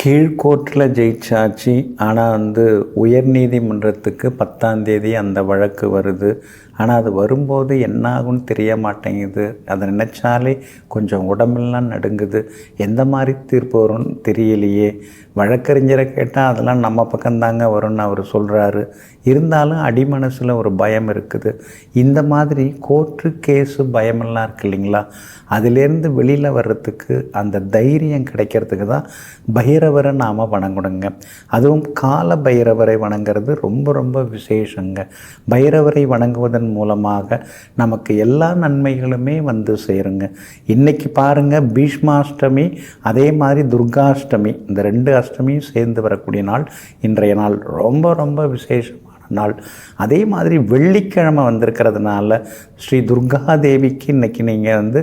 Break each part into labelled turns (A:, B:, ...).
A: கீழ்கோர்ட்டில் ஜெயிச்சாச்சு. ஆனால் உயர்நீதிமன்றத்துக்கு 10ஆம் தேதி அந்த வழக்கு வருது. ஆனால் அது வரும்போது என்ன ஆகும்னு தெரிய மாட்டேங்குது. அதை நினச்சாலே கொஞ்சம் உடம்பெல்லாம் நடுங்குது. எந்த மாதிரி தீர்ப்பு வரும்னு தெரியலையே. வழக்கறிஞரை கேட்டால் அதெல்லாம் நம்ம பக்கம்தாங்க வரும்னு அவர் சொல்கிறாரு. இருந்தாலும் அடிமனசில் ஒரு பயம் இருக்குது. இந்த மாதிரி கோர்ட்டு கேஸு பயமெல்லாம் இருக்குது இல்லைங்களா, அதிலேருந்து வெளியில் வர்றதுக்கு அந்த தைரியம் கிடைக்கிறதுக்கு தான் பைரவரை நாம் வணங்கணுங்க. அதுவும் கால பைரவரை வணங்குறது ரொம்ப ரொம்ப விசேஷங்க. பைரவரை வணங்குவதன் மூலமாக நமக்கு எல்லா நன்மைகளுமே வந்து சேருங்க. இன்றைக்கி பாருங்கள், பீஷ்மாஷ்டமி அதே மாதிரி துர்காஷ்டமி, இந்த 2 அஷ்டமியும் சேர்ந்து வரக்கூடிய நாள் இன்றைய நாள். ரொம்ப ரொம்ப விசேஷமான நாள். அதே மாதிரி வெள்ளிக்கிழமை வந்திருக்கிறதுனால ஸ்ரீ துர்காதேவிக்கு இன்றைக்கி நீங்கள்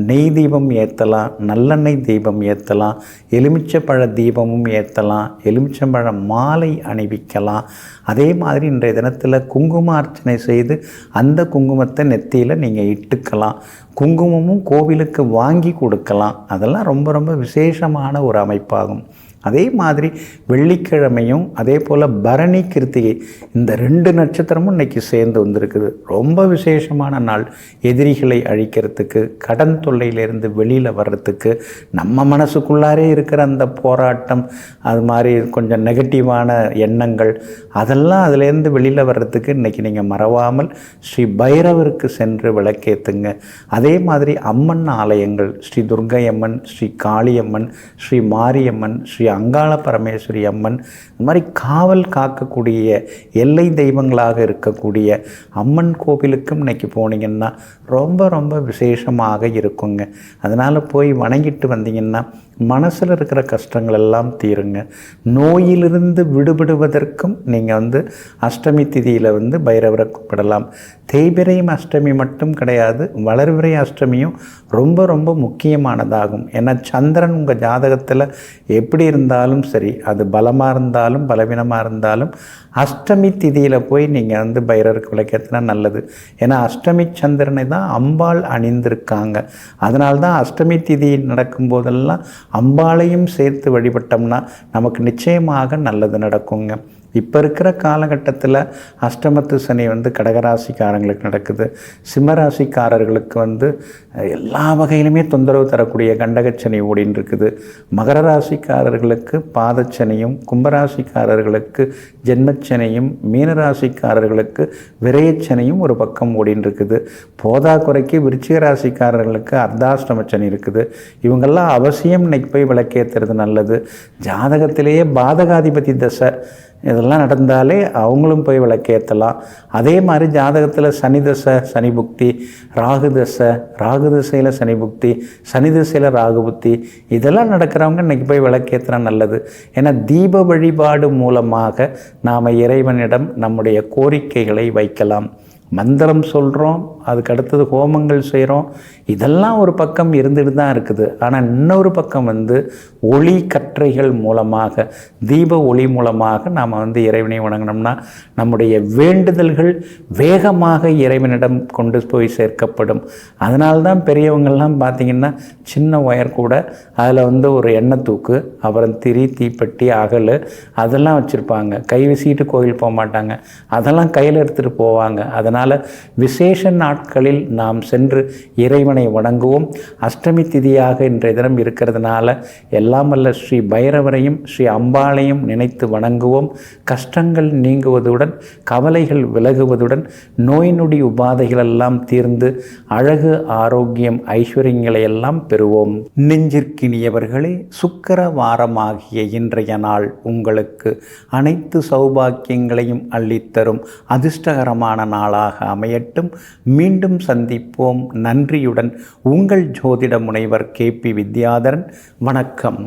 A: நெய் தீபம் ஏற்றலாம், நல்லெண்ணெய் தீபம் ஏற்றலாம், எலுமிச்சப்பழ தீபமும் ஏற்றலாம், எலுமிச்சம்பழ மாலை அணிவிக்கலாம். அதே மாதிரி இன்றைய தினத்தில் குங்கும அர்ச்சனை செய்து அந்த குங்குமத்தை நெத்தியில் நீங்கள் இட்டுக்கலாம். குங்குமமும் கோவிலுக்கு வாங்கி கொடுக்கலாம். அதெல்லாம் ரொம்ப ரொம்ப விசேஷமான ஒரு அமைப்பாகும். அதே மாதிரி வெள்ளிக்கிழமையும் அதே போல் பரணி கிருத்திகை, இந்த 2 நட்சத்திரமும் இன்றைக்கி சேர்ந்து வந்திருக்குது. ரொம்ப விசேஷமான நாள். எதிரிகளை அழிக்கிறதுக்கு, கடன் தொல்லையிலேருந்து வெளியில் வர்றதுக்கு, நம்ம மனசுக்குள்ளாரே இருக்கிற அந்த போராட்டம், அது மாதிரி கொஞ்சம் நெகட்டிவான எண்ணங்கள், அதெல்லாம் அதிலேருந்து வெளியில் வர்றதுக்கு இன்றைக்கி நீங்கள் மறவாமல் ஸ்ரீ பைரவருக்கு சென்று விளக்கேற்றுங்க. அதே மாதிரி அம்மன் ஆலயங்கள், ஸ்ரீ துர்க்கையம்மன், ஸ்ரீ காளியம்மன், ஸ்ரீ மாரியம்மன், ஸ்ரீ அங்காள பரமேஸ்வரி அம்மன், இந்த மாதிரி காவல் காக்கக்கூடிய எல்லை தெய்வங்களாக இருக்கக்கூடிய அம்மன் கோவிலுக்கும் இன்றைக்கி போனீங்கன்னா ரொம்ப ரொம்ப விசேஷமாக இருக்குங்க. அதனால் போய் வணங்கிட்டு வந்தீங்கன்னா மனசில் இருக்கிற கஷ்டங்கள் எல்லாம் தீருங்க. நோயிலிருந்து விடுபடுவதற்கும் நீங்கள் அஷ்டமி திதியில் பைரவரை கூப்பிடலாம். தேய்பிரையும் அஷ்டமி மட்டும் கிடையாது, வளர்விரை அஷ்டமியும் ரொம்ப ரொம்ப முக்கியமானதாகும். ஏன்னா சந்திரன் உங்கள் ஜாதகத்தில் எப்படி இருந்தாலும் சரி, அது பலமாக இருந்தாலும் பலவீனமாக இருந்தாலும் அஷ்டமி திதியில் போய் நீங்கள் பைரவருக்கு விளக்கேற்றினா நல்லது. ஏன்னா அஷ்டமி சந்திரனை தான் அம்பாள் அணிந்திருக்காங்க. அதனால்தான் அஷ்டமி திதி நடக்கும்போதெல்லாம் அம்பாளையும் சேர்த்து வழிபட்டோம்னா நமக்கு நிச்சயமாக நல்லது நடக்குங்க. இப்போ இருக்கிற காலகட்டத்தில் அஷ்டமத்து சனி கடகராசிக்காரங்களுக்கு நடக்குது. சிம்மராசிக்காரர்களுக்கு எல்லா வகையிலுமே தொந்தரவு தரக்கூடிய கண்டகச்சனி ஓடின்னு இருக்குது. மகர ராசிக்காரர்களுக்கு பாதச்சனியும், கும்பராசிக்காரர்களுக்கு ஜென்மச்சனையும், மீனராசிக்காரர்களுக்கு விரயச்சனையும் ஒரு பக்கம் ஓடின்னு இருக்குது. போதாக்குறைக்கு விருச்சிக ராசிக்காரர்களுக்கு அர்த்தாஷ்டமச்சனி இருக்குது. இவங்கெல்லாம் அவசியம் இன்னைக்கு போய் விளக்கேற்றுறது நல்லது. ஜாதகத்திலேயே பாதகாதிபதி தசை இதெல்லாம் நடந்தாலே அவங்களும் போய் விளக்கேற்றலாம். அதே மாதிரி ஜாதகத்தில் சனி தசை, சனி புக்தி, ராகு தசை, ராகு தசையில் சனி புக்தி, சனி தசையில் ராகு புக்தி, இதெல்லாம் நடக்கிறவங்க இன்றைக்கி போய் விளக்கேற்றினா நல்லது. ஏன்னா தீப வழிபாடு மூலமாக நாம் இறைவனிடம் நம்முடைய கோரிக்கைகளை வைக்கலாம். மந்திரம் சொல்கிறோம், அதுக்கு அடுத்தது ஹோமங்கள் செய்கிறோம். இதெல்லாம் ஒரு பக்கம் இருந்துட்டு தான் இருக்குது. ஆனால் இன்னொரு பக்கம் ஒளி கற்றைகள் மூலமாக, தீப ஒளி மூலமாக நாம் இறைவனை வணங்கினோம்னா நம்முடைய வேண்டுதல்கள் வேகமாக இறைவனிடம் கொண்டு போய் சேர்க்கப்படும். அதனால்தான் பெரியவங்கள்லாம் பார்த்திங்கன்னா சின்ன ஒயர் கூட அதில் ஒரு எண்ணெய் தூக்கு, அப்புறம் திரி, தீப்பெட்டி, அகல் அதெல்லாம் வச்சுருப்பாங்க. கை வீசிட்டு கோயில் போக மாட்டாங்க, அதெல்லாம் கையில் எடுத்துகிட்டு போவாங்க. அதனால் விசேஷ நாட்களில் நாம் சென்று இறைவனை வணங்குவோம். அஷ்டமி திதியாக இன்றைய தினம் இருக்கிறதுனால எல்லாம் வல்ல ஸ்ரீ பைரவரையும் ஸ்ரீ அம்பாளையும் நினைத்து வணங்குவோம். கஷ்டங்கள் நீங்குவதுடன், கவலைகள் விலகுவதுடன், நோய் நொடி உபாதைகள் எல்லாம் தீர்ந்து அழகு, ஆரோக்கியம், ஐஸ்வர்யங்களை எல்லாம் பெறுவோம். நெஞ்சிற்கினியவர்களே, சுக்கிர வாரமாகிய இன்றைய நாள் உங்களுக்கு அனைத்து சௌபாக்கியங்களையும் அள்ளித்தரும் அதிர்ஷ்டகரமான நாளாக அமையட்டும். மீண்டும் சந்திப்போம். நன்றியுடன் உங்கள் ஜோதிட முனைவர் KP வித்யாதரன். வணக்கம்.